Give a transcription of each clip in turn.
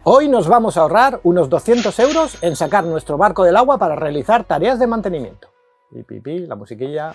Hoy nos vamos a ahorrar unos 200 € en sacar nuestro barco del agua para realizar tareas de mantenimiento. Y la musiquilla.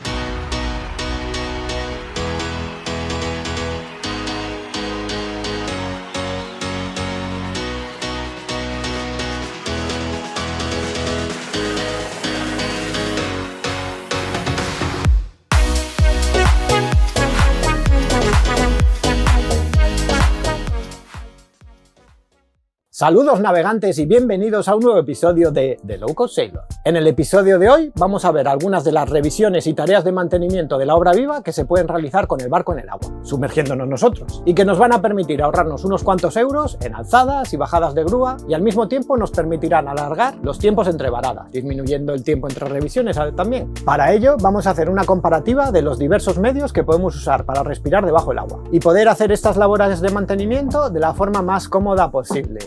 Saludos navegantes y bienvenidos a un nuevo episodio de The Low Cost Sailor. En el episodio de hoy vamos a ver algunas de las revisiones y tareas de mantenimiento de la obra viva que se pueden realizar con el barco en el agua, sumergiéndonos nosotros, y que nos van a permitir ahorrarnos unos cuantos euros en alzadas y bajadas de grúa y al mismo tiempo nos permitirán alargar los tiempos entre varadas, disminuyendo el tiempo entre revisiones también. Para ello vamos a hacer una comparativa de los diversos medios que podemos usar para respirar debajo del agua y poder hacer estas labores de mantenimiento de la forma más cómoda posible.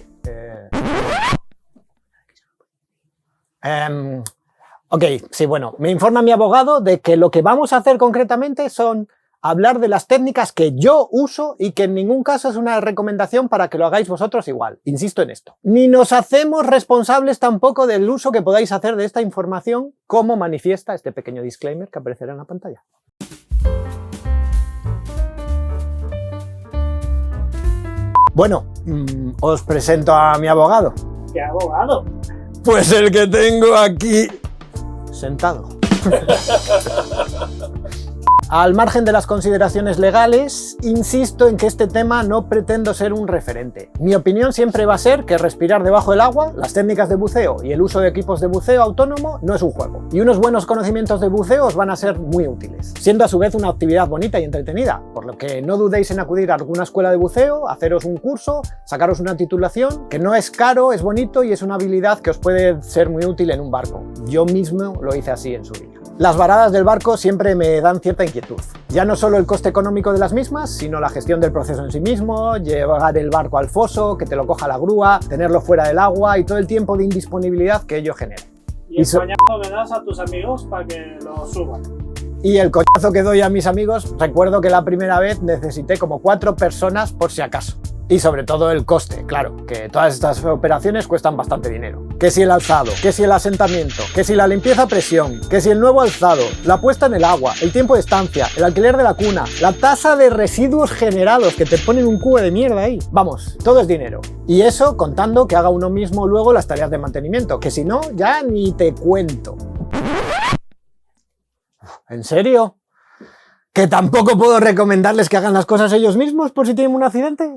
Ok, sí, bueno, me informa mi abogado de que lo que vamos a hacer concretamente son hablar de las técnicas que yo uso y que en ningún caso es una recomendación para que lo hagáis vosotros igual. Insisto en esto. Ni nos hacemos responsables tampoco del uso que podáis hacer de esta información, como manifiesta este pequeño disclaimer que aparecerá en la pantalla. Bueno, os presento a mi abogado. ¿Qué abogado? Pues el que tengo aquí sentado. Al margen de las consideraciones legales, insisto en que este tema no pretendo ser un referente. Mi opinión siempre va a ser que respirar debajo del agua, las técnicas de buceo y el uso de equipos de buceo autónomo no es un juego. Y unos buenos conocimientos de buceo os van a ser muy útiles, siendo a su vez una actividad bonita y entretenida, por lo que no dudéis en acudir a alguna escuela de buceo, haceros un curso, sacaros una titulación, que no es caro, es bonito y es una habilidad que os puede ser muy útil en un barco. Yo mismo lo hice así en su día. Las varadas del barco siempre me dan cierta inquietud. Ya no solo el coste económico de las mismas, sino la gestión del proceso en sí mismo, llevar el barco al foso, que te lo coja la grúa, tenerlo fuera del agua y todo el tiempo de indisponibilidad que ello genera. Y el coñazo que das a tus amigos para que lo suban. Y el coñazo que doy a mis amigos, recuerdo que la primera vez necesité como 4 personas por si acaso. Y sobre todo el coste, claro, que todas estas operaciones cuestan bastante dinero. Que si el alzado, que si el asentamiento, que si la limpieza a presión, que si el nuevo alzado, la puesta en el agua, el tiempo de estancia, el alquiler de la cuna, la tasa de residuos generados, que te ponen un cubo de mierda ahí. Vamos, todo es dinero. Y eso contando que haga uno mismo luego las tareas de mantenimiento, que si no, ya ni te cuento. ¿En serio? ¿Que tampoco puedo recomendarles que hagan las cosas ellos mismos por si tienen un accidente?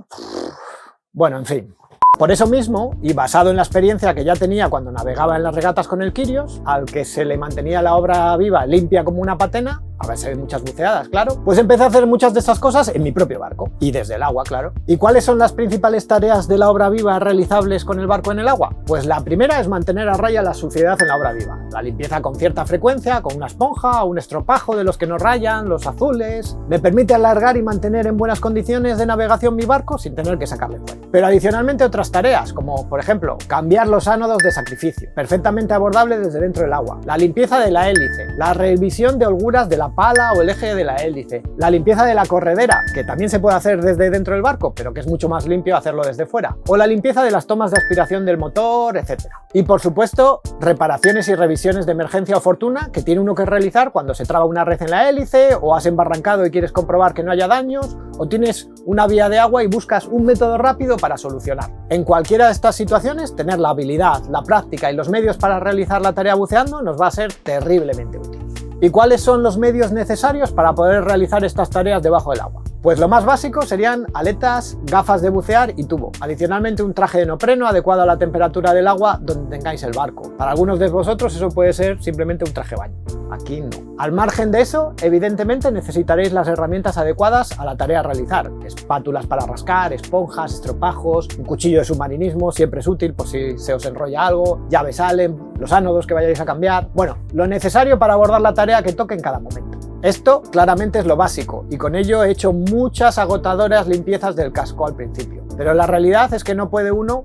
Bueno, en fin. Por eso mismo, y basado en la experiencia que ya tenía cuando navegaba en las regatas con el Quirios, al que se le mantenía la obra viva limpia como una patena, a base de muchas buceadas, claro, pues empecé a hacer muchas de estas cosas en mi propio barco, y desde el agua, claro. ¿Y cuáles son las principales tareas de la obra viva realizables con el barco en el agua? Pues la primera es mantener a raya la suciedad en la obra viva. La limpieza con cierta frecuencia, con una esponja o un estropajo de los que nos rayan, los azules. Me permite alargar y mantener en buenas condiciones de navegación mi barco sin tener que sacarle fuera. Pero adicionalmente otras tareas, como por ejemplo, cambiar los ánodos de sacrificio, perfectamente abordable desde dentro del agua. La limpieza de la hélice, la revisión de holguras de la pala o el eje de la hélice, la limpieza de la corredera, que también se puede hacer desde dentro del barco, pero que es mucho más limpio hacerlo desde fuera, o la limpieza de las tomas de aspiración del motor, etc. Y por supuesto, reparaciones y revisiones de emergencia o fortuna que tiene uno que realizar cuando se traba una red en la hélice, o has embarrancado y quieres comprobar que no haya daños, o tienes una vía de agua y buscas un método rápido para solucionar. En cualquiera de estas situaciones, tener la habilidad, la práctica y los medios para realizar la tarea buceando nos va a ser terriblemente útil. ¿Y cuáles son los medios necesarios para poder realizar estas tareas debajo del agua? Pues lo más básico serían aletas, gafas de bucear y tubo. Adicionalmente un traje de neopreno adecuado a la temperatura del agua donde tengáis el barco. Para algunos de vosotros eso puede ser simplemente un traje de baño. Aquí no. Al margen de eso, evidentemente necesitaréis las herramientas adecuadas a la tarea a realizar. Espátulas para rascar, esponjas, estropajos, un cuchillo de submarinismo siempre es útil por si se os enrolla algo, llaves Allen, los ánodos que vayáis a cambiar. Bueno, lo necesario para abordar la tarea que toque en cada momento. Esto claramente es lo básico y con ello he hecho muchas agotadoras limpiezas del casco al principio. Pero la realidad es que no puede uno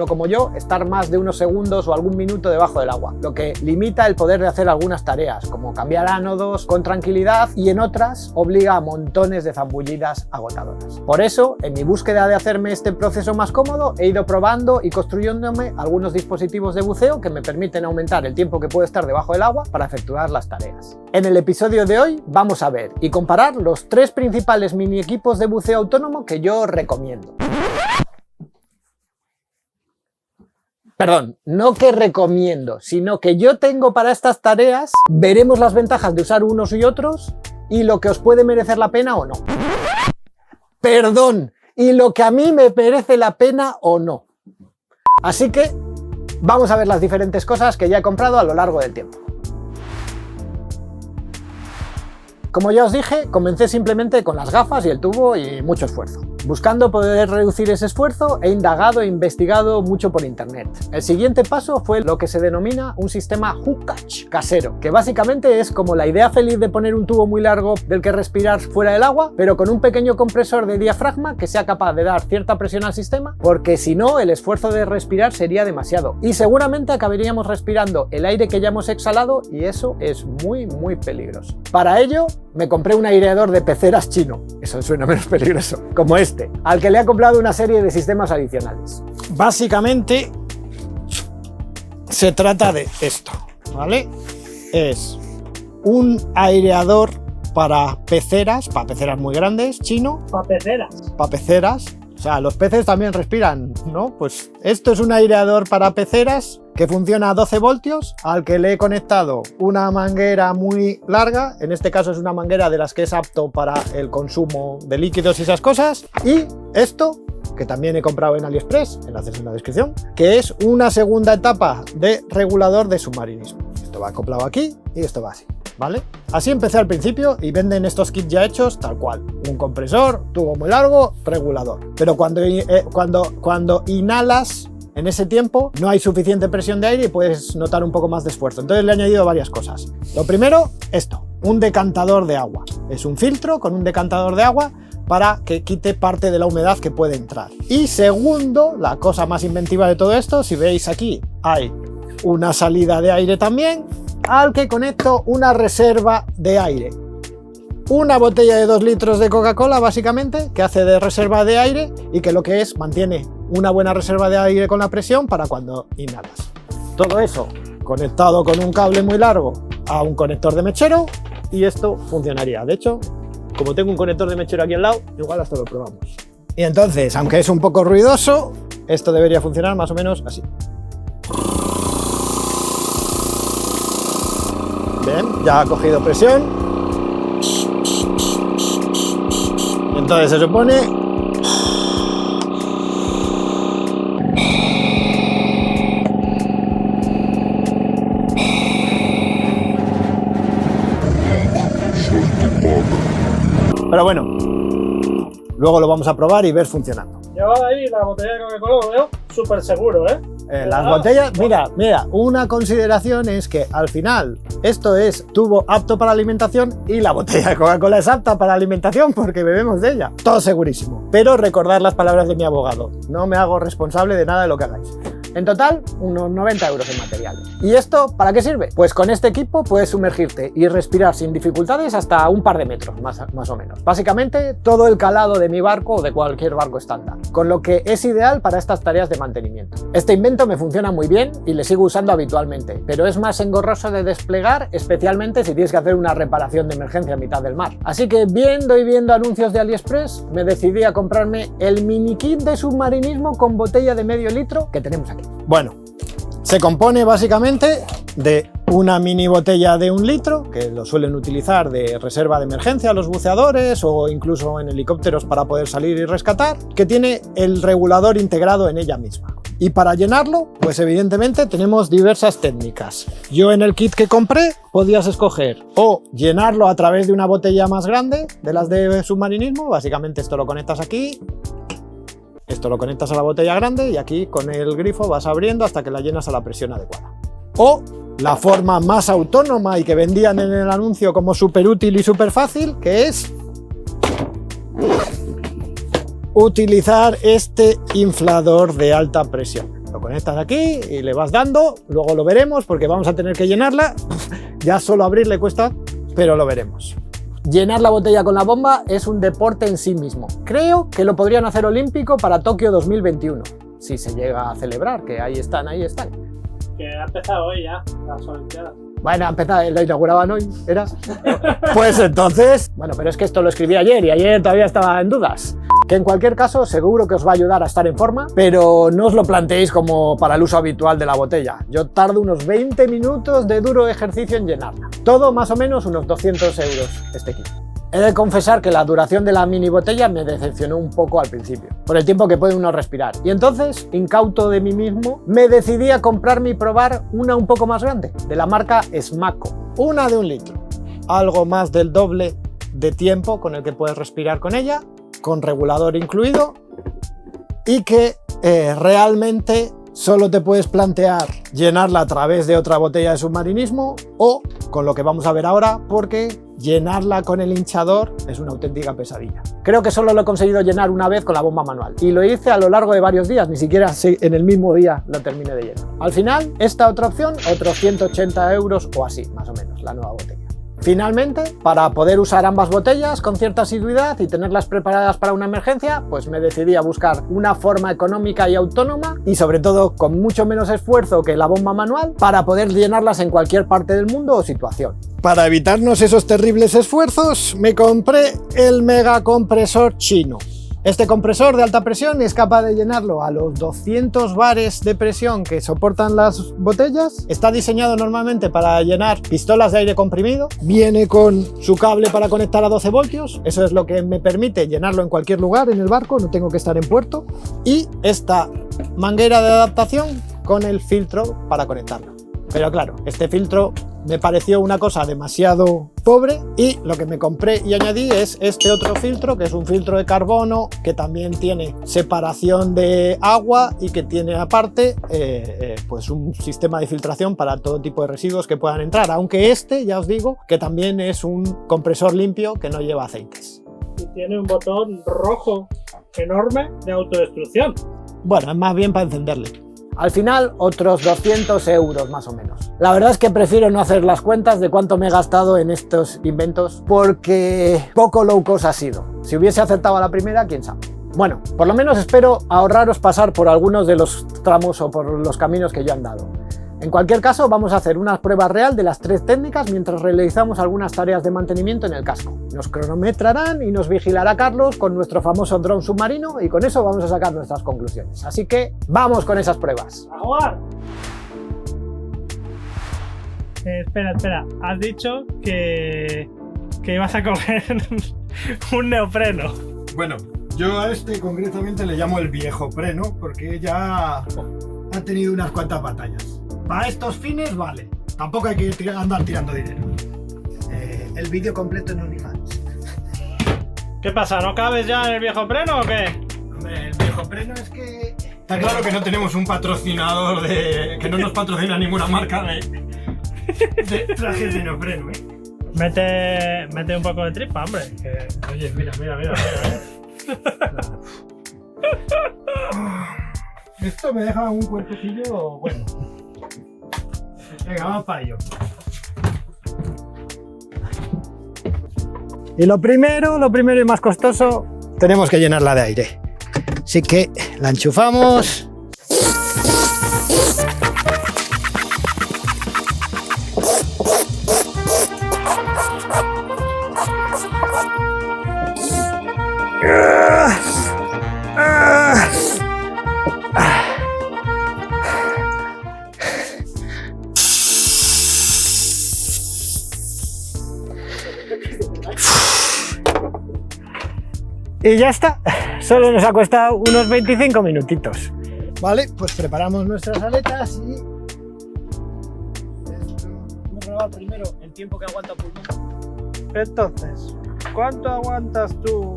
como yo, estar más de unos segundos o algún minuto debajo del agua, lo que limita el poder de hacer algunas tareas, como cambiar ánodos con tranquilidad, y en otras obliga a montones de zambullidas agotadoras. Por eso, en mi búsqueda de hacerme este proceso más cómodo, he ido probando y construyéndome algunos dispositivos de buceo que me permiten aumentar el tiempo que puedo estar debajo del agua para efectuar las tareas. En el episodio de hoy vamos a ver y comparar los 3 principales mini equipos de buceo autónomo que yo recomiendo. Perdón, no que recomiendo, sino que yo tengo para estas tareas. Veremos las ventajas de usar unos y otros y lo que os puede merecer la pena o no. Perdón, y lo que a mí me merece la pena o no. Así que vamos a ver las diferentes cosas que ya he comprado a lo largo del tiempo. Como ya os dije, comencé simplemente con las gafas y el tubo y mucho esfuerzo. Buscando poder reducir ese esfuerzo, he indagado e investigado mucho por internet. El siguiente paso fue lo que se denomina un sistema hook catch casero, que básicamente es como la idea feliz de poner un tubo muy largo del que respirar fuera del agua, pero con un pequeño compresor de diafragma que sea capaz de dar cierta presión al sistema, porque si no, el esfuerzo de respirar sería demasiado. Y seguramente acabaríamos respirando el aire que ya hemos exhalado, y eso es muy peligroso. Para ello, me compré un aireador de peceras chino, eso suena menos peligroso, como este, al que le he comprado una serie de sistemas adicionales. Básicamente se trata de esto, ¿vale? Es un aireador para peceras muy grandes, chino. Para peceras. O sea, los peces también respiran, ¿no? Pues esto es un aireador para peceras que funciona a 12 voltios, al que le he conectado una manguera muy larga, en este caso es una manguera de las que es apto para el consumo de líquidos y esas cosas, y esto, que también he comprado en AliExpress, enlaces en la descripción, que es una segunda etapa de regulador de submarinismo. Esto va acoplado aquí y esto va así, ¿vale? Así empecé al principio y venden estos kits ya hechos tal cual. Un compresor, tubo muy largo, regulador. Pero cuando inhalas, en ese tiempo no hay suficiente presión de aire y puedes notar un poco más de esfuerzo. Entonces le he añadido varias cosas. Lo primero, esto, un decantador de agua. Es un filtro con un decantador de agua para que quite parte de la humedad que puede entrar. Y segundo, la cosa más inventiva de todo esto, si veis aquí hay una salida de aire también, al que conecto una reserva de aire. Una botella de 2 litros de Coca-Cola, básicamente, que hace de reserva de aire y que lo que es, mantiene una buena reserva de aire con la presión para cuando inhalas. Todo eso conectado con un cable muy largo a un conector de mechero y esto funcionaría. De hecho, como tengo un conector de mechero aquí al lado, igual hasta lo probamos. Y entonces, aunque es un poco ruidoso, esto debería funcionar más o menos así. Bien, ya ha cogido presión. Entonces se supone pero bueno, luego lo vamos a probar y ver funcionando. Yo ahí la botella de Coca-Cola lo veo súper seguro, ¿eh? Las botellas, mira, una consideración es que al final esto es tubo apto para alimentación y la botella de Coca-Cola es apta para alimentación porque bebemos de ella. Todo segurísimo. Pero recordad las palabras de mi abogado. No me hago responsable de nada de lo que hagáis. En total, unos 90 euros en materiales. ¿Y esto para qué sirve? Pues con este equipo puedes sumergirte y respirar sin dificultades hasta un par de metros, más o menos. Básicamente, todo el calado de mi barco o de cualquier barco estándar, con lo que es ideal para estas tareas de mantenimiento. Este invento me funciona muy bien y le sigo usando habitualmente, pero es más engorroso de desplegar, especialmente si tienes que hacer una reparación de emergencia a mitad del mar. Así que viendo anuncios de AliExpress, me decidí a comprarme el mini kit de submarinismo con botella de medio litro que tenemos aquí. Bueno, se compone básicamente de una mini botella de 1 litro, que lo suelen utilizar de reserva de emergencia los buceadores o incluso en helicópteros para poder salir y rescatar, que tiene el regulador integrado en ella misma. Y para llenarlo, pues evidentemente tenemos diversas técnicas. Yo en el kit que compré podías escoger o llenarlo a través de una botella más grande, de las de submarinismo, básicamente esto lo conectas aquí, esto lo conectas a la botella grande y aquí con el grifo vas abriendo hasta que la llenas a la presión adecuada. O la forma más autónoma y que vendían en el anuncio como súper útil y súper fácil, que es utilizar este inflador de alta presión. Lo conectas aquí y le vas dando, luego lo veremos porque vamos a tener que llenarla. Ya solo abrirle cuesta, pero lo veremos. Llenar la botella con la bomba es un deporte en sí mismo. Creo que lo podrían hacer olímpico para Tokio 2021, si se llega a celebrar, que ahí están, ahí están. Que ha empezado hoy ya, las Olimpiadas. Bueno, lo inauguraban hoy, ¿era? Pues entonces, bueno, pero es que esto lo escribí ayer y ayer todavía estaba en dudas. Que en cualquier caso seguro que os va a ayudar a estar en forma, pero no os lo planteéis como para el uso habitual de la botella. Yo tardo unos 20 minutos de duro ejercicio en llenarla. Todo más o menos unos 200 euros este kit. He de confesar que la duración de la mini botella me decepcionó un poco al principio, por el tiempo que puede uno respirar. Y entonces, incauto de mí mismo, me decidí a comprarme y probar una un poco más grande, de la marca Smako. Una de 1 litro. Algo más del doble de tiempo con el que puedes respirar con ella, con regulador incluido, y que realmente solo te puedes plantear llenarla a través de otra botella de submarinismo o con lo que vamos a ver ahora, porque llenarla con el hinchador es una auténtica pesadilla. Creo que solo lo he conseguido llenar una vez con la bomba manual y lo hice a lo largo de varios días, ni siquiera en el mismo día lo terminé de llenar. Al final, esta otra opción, otros 180 euros o así, más o menos, la nueva botella. Finalmente, para poder usar ambas botellas con cierta asiduidad y tenerlas preparadas para una emergencia, pues me decidí a buscar una forma económica y autónoma y sobre todo con mucho menos esfuerzo que la bomba manual para poder llenarlas en cualquier parte del mundo o situación. Para evitarnos esos terribles esfuerzos, me compré el mega compresor chino. Este compresor de alta presión es capaz de llenarlo a los 200 bares de presión que soportan las botellas. Está diseñado normalmente para llenar pistolas de aire comprimido. Viene con su cable para conectar a 12 voltios. Eso es lo que me permite llenarlo en cualquier lugar en el barco, no tengo que estar en puerto. Y esta manguera de adaptación con el filtro para conectarlo. Pero claro, este filtro me pareció una cosa demasiado pobre y lo que me compré y añadí es este otro filtro, que es un filtro de carbono que también tiene separación de agua y que tiene aparte pues un sistema de filtración para todo tipo de residuos que puedan entrar, aunque este, ya os digo, que también es un compresor limpio que no lleva aceites. Y tiene un botón rojo enorme de autodestrucción. Bueno, es más bien para encenderle. Al final, otros 200 euros más o menos. La verdad es que prefiero no hacer las cuentas de cuánto me he gastado en estos inventos porque poco low cost ha sido. Si hubiese acertado a la primera, quién sabe. Bueno, por lo menos espero ahorraros pasar por algunos de los tramos o por los caminos que yo he andado. En cualquier caso, vamos a hacer una prueba real de las 3 técnicas mientras realizamos algunas tareas de mantenimiento en el casco. Nos cronometrarán y nos vigilará Carlos con nuestro famoso dron submarino y con eso vamos a sacar nuestras conclusiones. Así que ¡vamos con esas pruebas! ¡A jugar! Espera. Has dicho que ibas a coger un neopreno. Bueno, yo a este concretamente le llamo el viejo preno porque ya ha tenido unas cuantas batallas. Para estos fines vale, tampoco hay que andar tirando dinero. El vídeo completo en OnlyFans. ¿Qué pasa? ¿No cabes ya en el viejo preno o qué? Hombre, el viejo preno es que... Está claro que no tenemos un patrocinador que no nos patrocina ninguna marca de trajes de neopreno, Mete un poco de tripa, hombre. Oye, mira. Esto me deja un cuerpecillo bueno. Venga, vamos para ello. Y lo primero y más costoso, tenemos que llenarla de aire. Así que la enchufamos. Y ya está, solo nos ha costado unos 25 minutitos. Vale, pues preparamos nuestras aletas y... Vamos a probar primero el tiempo que aguanta pulmón. Entonces, ¿cuánto aguantas tú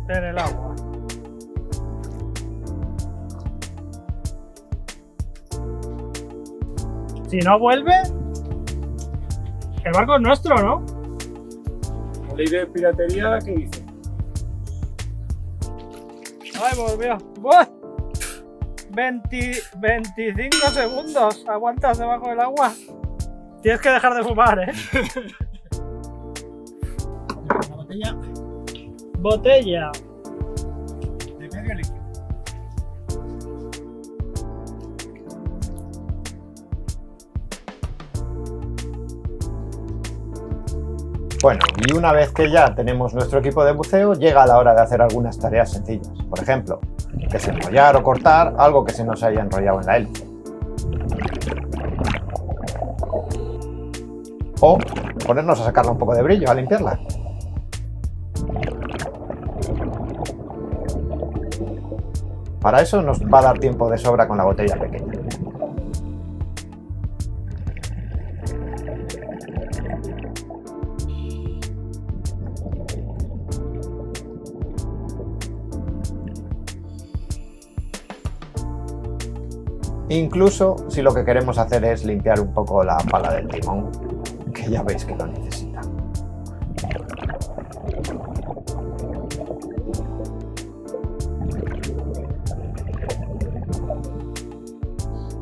en el agua? Si no vuelve, el barco es nuestro, ¿no? La ley de piratería que dice. ¡Ay, volvió! ¡Buah! 25 segundos. Aguantas debajo del agua. Tienes que dejar de fumar, ¿eh? La botella Botella. de medio litro. Bueno, y una vez que ya tenemos nuestro equipo de buceo, llega la hora de hacer algunas tareas sencillas. Por ejemplo, desenrollar o cortar algo que se nos haya enrollado en la hélice. O ponernos a sacarle un poco de brillo, a limpiarla. Para eso nos va a dar tiempo de sobra con la botella pequeña. Incluso si lo que queremos hacer es limpiar un poco la pala del timón, que ya veis que lo necesita.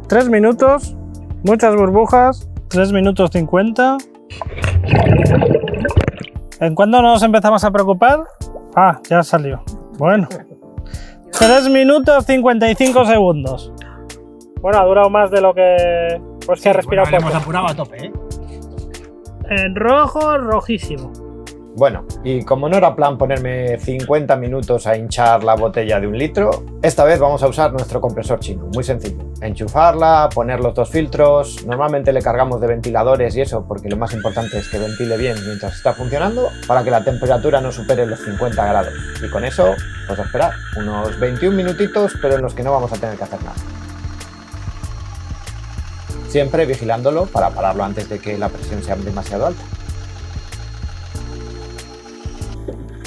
Tres minutos, muchas burbujas, 3 minutos 50. ¿En cuándo nos empezamos a preocupar? Ah, ya salió. Bueno. 3 minutos 55 segundos. Bueno, ha durado más de lo que... Pues que ha respirado Bueno, poco. hemos apurado a tope, ¿eh? En rojo, rojísimo. Bueno, y como no era plan ponerme 50 minutos a hinchar la botella de 1 litro, esta vez vamos a usar nuestro compresor chino, muy sencillo. Enchufarla, poner los 2 filtros, normalmente le cargamos de ventiladores y eso porque lo más importante es que ventile bien mientras está funcionando para que la temperatura no supere los 50 grados. Y con eso, pues a esperar, unos 21 minutitos, pero en los que no vamos a tener que hacer nada. Siempre vigilándolo para pararlo antes de que la presión sea demasiado alta.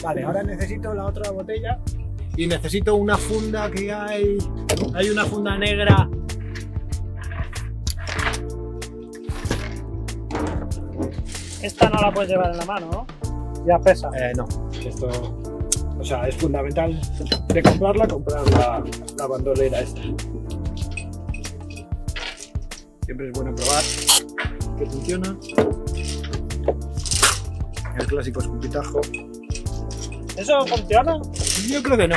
Vale, ahora necesito la otra botella y necesito una funda que hay una funda negra. Esta no la puedes llevar en la mano, ¿no? Ya pesa. No, esto, o sea, es fundamental de comprar la bandolera esta. Siempre es bueno probar que funciona. El clásico escupitajo. ¿Eso funciona? Yo creo que no.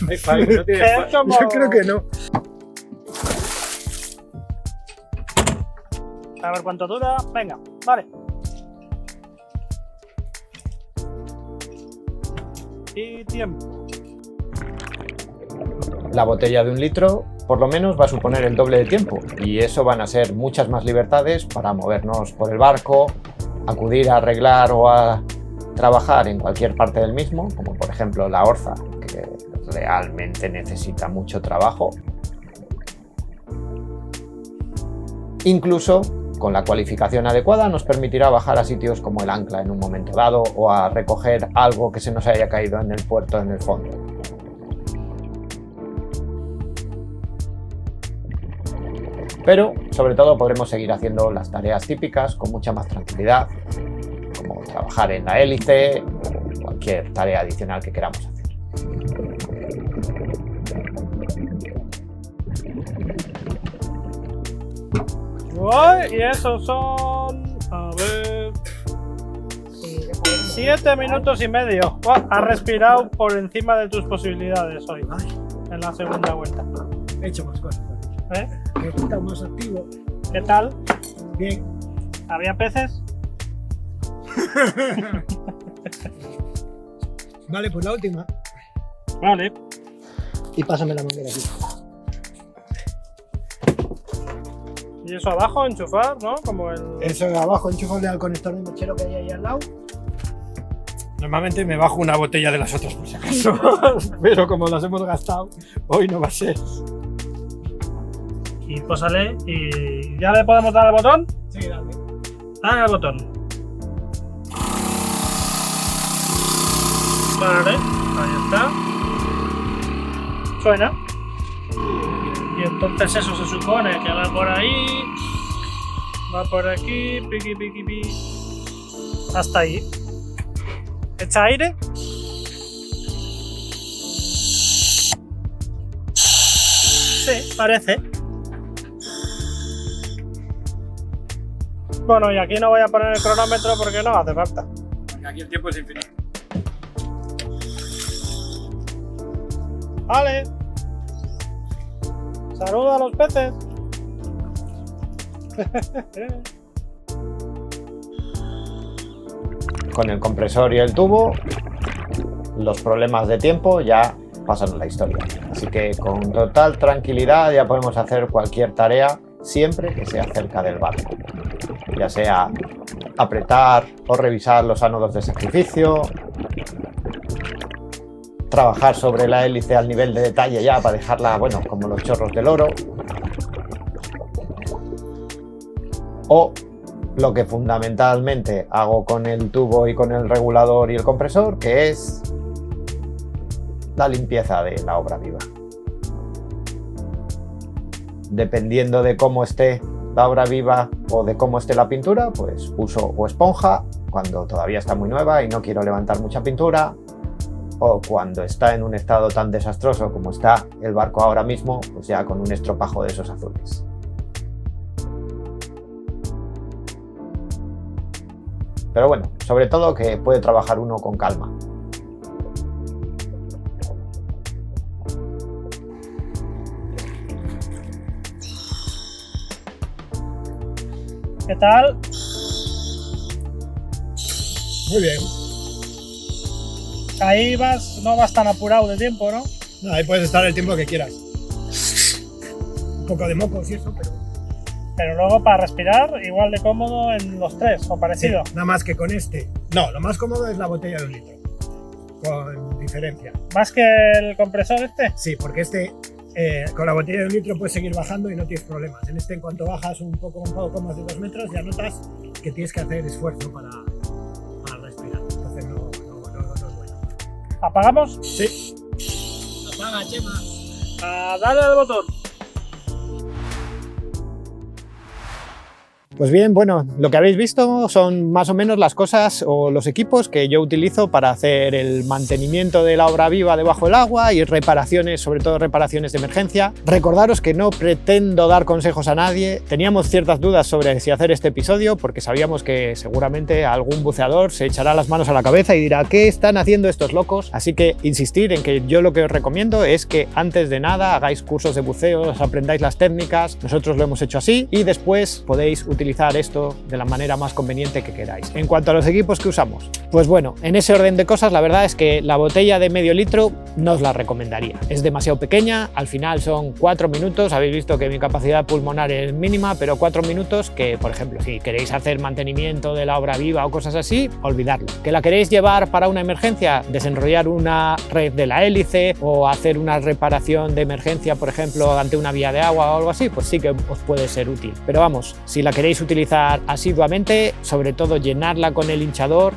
Es como- Yo creo que no. A ver cuánto dura. Venga, vale. Y tiempo. La botella de 1 litro por lo menos va a suponer el doble de tiempo y eso van a ser muchas más libertades para movernos por el barco, acudir a arreglar o a trabajar en cualquier parte del mismo, como por ejemplo la orza, que realmente necesita mucho trabajo. Incluso con la cualificación adecuada nos permitirá bajar a sitios como el ancla en un momento dado o a recoger algo que se nos haya caído en el puerto en el fondo. Pero, sobre todo, podremos seguir haciendo las tareas típicas con mucha más tranquilidad, como trabajar en la hélice o cualquier tarea adicional que queramos hacer. Uy, y esos son... A ver... 7 minutos y medio. Buah, has respirado por encima de tus posibilidades hoy. En la segunda vuelta. He hecho más cosas. ¿Eh? He estado más activo. ¿Qué tal? Bien. ¿Había peces? Vale, pues la última. Vale. Y pásame la manguera aquí. Y eso abajo, enchufar, ¿no? Como el... Eso de abajo, enchufable al conector de mechero que hay ahí al lado. Normalmente me bajo una botella de las otras por si acaso, pero como las hemos gastado, hoy no va a ser. Y pósale y... ¿Ya le podemos dar al botón? Sí, dale. Dale al botón. Vale, ahí está. Suena. Y entonces eso se supone que va por ahí. Va por aquí. Piqui, piqui, piqui. Hasta ahí. Echa aire. Sí, parece. Bueno, y aquí no voy a poner el cronómetro porque no hace falta. Porque aquí el tiempo es infinito. Vale. Saluda a los peces. Con el compresor y el tubo, los problemas de tiempo ya pasan a la historia. Así que con total tranquilidad ya podemos hacer cualquier tarea siempre que sea cerca del barco. Ya sea apretar o revisar los ánodos de sacrificio, trabajar sobre la hélice al nivel de detalle ya para dejarla, bueno, como los chorros del oro. O lo que fundamentalmente hago con el tubo y con el regulador y el compresor, que es la limpieza de la obra viva. Dependiendo de cómo esté la obra viva o de cómo esté la pintura, pues uso o esponja cuando todavía está muy nueva y no quiero levantar mucha pintura, o cuando está en un estado tan desastroso como está el barco ahora mismo, pues ya con un estropajo de esos azules. Pero bueno, sobre todo que puede trabajar uno con calma. ¿Qué tal? Muy bien. Ahí vas, no vas tan apurado de tiempo, ¿no? No, ahí puedes estar el tiempo que quieras. Un poco de mocos y eso, pero... Pero luego para respirar, igual de cómodo en los tres, o parecido. Sí, nada más que con este. No, lo más cómodo es la botella de 1 litro. Con diferencia. ¿Más que el compresor este? Sí, porque este, con la botella de 1 litro puedes seguir bajando y no tienes problemas. En este, en cuanto bajas un poco más de 2 metros, ya notas que tienes que hacer esfuerzo para respirar. Entonces no es bueno. ¿Apagamos? Sí. Apaga, Chema. Dale al botón. Pues bien, bueno, lo que habéis visto son más o menos las cosas o los equipos que yo utilizo para hacer el mantenimiento de la obra viva debajo del agua y reparaciones, sobre todo reparaciones de emergencia. Recordaros que no pretendo dar consejos a nadie. Teníamos ciertas dudas sobre si hacer este episodio porque sabíamos que seguramente algún buceador se echará las manos a la cabeza y dirá ¿qué están haciendo estos locos? Así que insistir en que yo lo que os recomiendo es que antes de nada hagáis cursos de buceo, os aprendáis las técnicas. Nosotros lo hemos hecho así y después podéis utilizar esto de la manera más conveniente que queráis. En cuanto a los equipos que usamos, pues bueno, en ese orden de cosas la verdad es que la botella de medio litro no os la recomendaría. Es demasiado pequeña, al final son 4 minutos, habéis visto que mi capacidad pulmonar es mínima, pero 4 minutos que, por ejemplo, si queréis hacer mantenimiento de la obra viva o cosas así, olvidadlo. ¿Que la queréis llevar para una emergencia? Desenrollar una red de la hélice o hacer una reparación de emergencia, por ejemplo, ante una vía de agua o algo así, pues sí que os puede ser útil. Pero vamos, si la queréis utilizar asiduamente, sobre todo llenarla con el hinchador,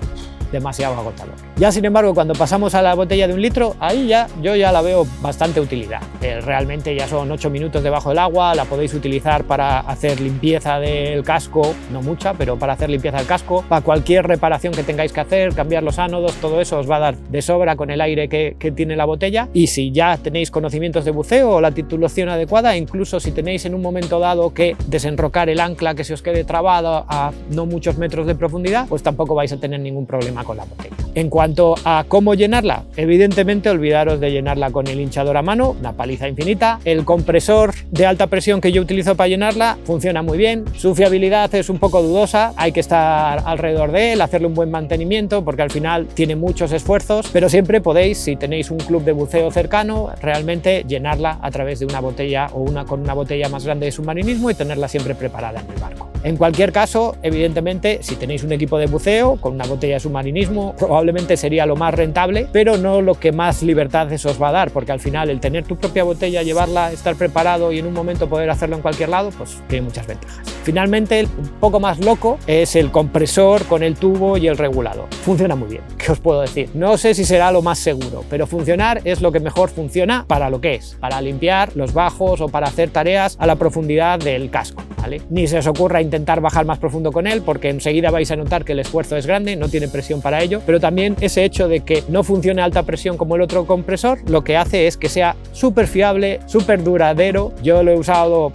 demasiado agotador. Ya sin embargo, cuando pasamos a la botella de 1 litro, ahí yo ya la veo bastante utilidad. Realmente ya son 8 minutos debajo del agua, la podéis utilizar para hacer limpieza del casco, no mucha, pero para hacer limpieza del casco, para cualquier reparación que tengáis que hacer, cambiar los ánodos, todo eso os va a dar de sobra con el aire que tiene la botella. Y si ya tenéis conocimientos de buceo o la titulación adecuada, incluso si tenéis en un momento dado que desenrocar el ancla que se os quede trabado a no muchos metros de profundidad, pues tampoco vais a tener ningún problema con la botella. En cuanto a cómo llenarla, evidentemente olvidaros de llenarla con el hinchador a mano, una paliza infinita. El compresor de alta presión que yo utilizo para llenarla funciona muy bien, su fiabilidad es un poco dudosa, hay que estar alrededor de él, hacerle un buen mantenimiento porque al final tiene muchos esfuerzos, pero siempre podéis, si tenéis un club de buceo cercano, realmente llenarla a través de una botella o con una botella más grande de submarinismo y tenerla siempre preparada en el barco. En cualquier caso, evidentemente, si tenéis un equipo de buceo con una botella de submarinismo, probablemente sería lo más rentable, pero no lo que más libertad eso os va a dar, porque al final el tener tu propia botella, llevarla, estar preparado y en un momento poder hacerlo en cualquier lado, pues tiene muchas ventajas. Finalmente, un poco más loco es el compresor con el tubo y el regulador. Funciona muy bien, ¿qué os puedo decir? No sé si será lo más seguro, pero funcionar es lo que mejor funciona para lo que es, para limpiar los bajos o para hacer tareas a la profundidad del casco. ¿vale? Ni se os ocurra intentar bajar más profundo con él, porque enseguida vais a notar que el esfuerzo es grande, no tiene presión para ello, pero también ese hecho de que no funcione a alta presión como el otro compresor, lo que hace es que sea súper fiable, súper duradero. Yo lo he usado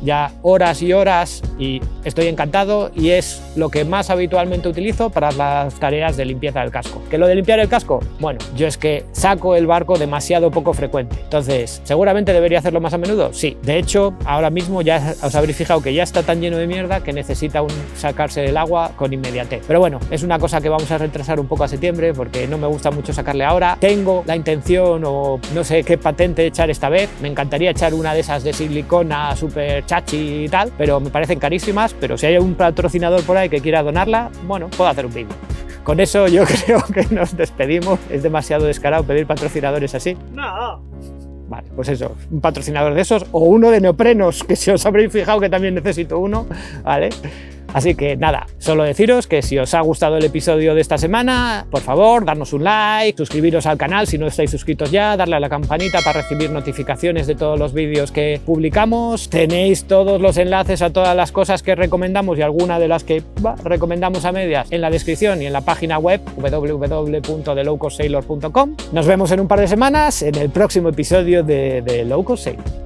ya horas y horas y estoy encantado, y es lo que más habitualmente utilizo para las tareas de limpieza del casco. ¿Que lo de limpiar el casco? Bueno, yo es que saco el barco demasiado poco frecuente, entonces seguramente debería hacerlo más a menudo. Sí, de hecho ahora mismo ya os habréis fijado que ya está tan lleno de mierda que necesita sacarse del agua con inmediatez, pero bueno, es una cosa que vamos a retrasar un poco a septiembre porque no me gusta mucho sacarle ahora. Tengo la intención, o no sé qué patente echar esta vez, me encantaría echar una de esas de silicona super chachi y tal, pero me parecen carísimas. Pero si hay un patrocinador por ahí que quiera donarla, bueno, puedo hacer un vídeo. Con eso yo creo que nos despedimos. Es demasiado descarado pedir patrocinadores así. No. Vale, pues eso, un patrocinador de esos, o uno de neoprenos, que si os habréis fijado que también necesito uno, ¿vale? Así que nada, solo deciros que si os ha gustado el episodio de esta semana, por favor, darnos un like, suscribiros al canal si no estáis suscritos ya, darle a la campanita para recibir notificaciones de todos los vídeos que publicamos. Tenéis todos los enlaces a todas las cosas que recomendamos y alguna de las que recomendamos a medias en la descripción y en la página web www.thelowcostsailor.com. Nos vemos en un par de semanas en el próximo episodio de Low Cost Sailor.